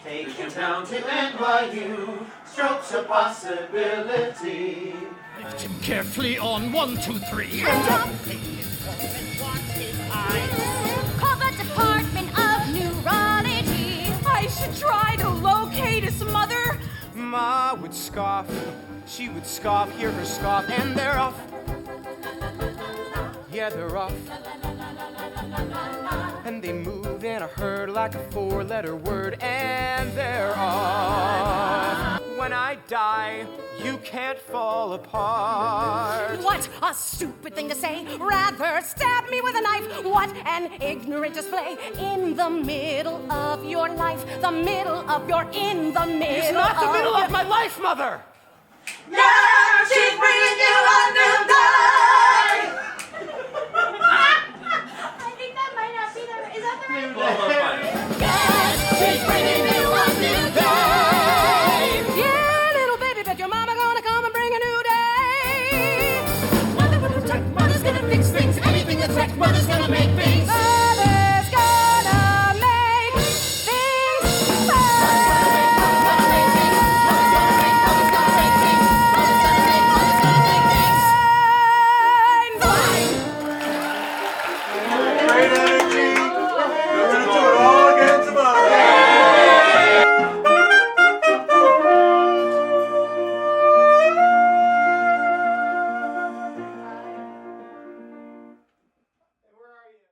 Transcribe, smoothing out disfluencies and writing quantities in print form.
Take you down to NYU, strokes a possibility. Lift him carefully on 1, 2, 3. And up. Watch his eyes. Call the Department of Neurology. I should try to locate his mother. Ma would scoff, she would scoff, hear her scoff, and they're off. Yeah, they're off. And they move in a herd like a 4-letter word, and they're off. When I die, you can't fall apart. What a stupid thing to say. Rather stab me with a knife. What an ignorant display. In the middle of your life. The middle of your, in the middle of It's not the middle of my life, Mother! No!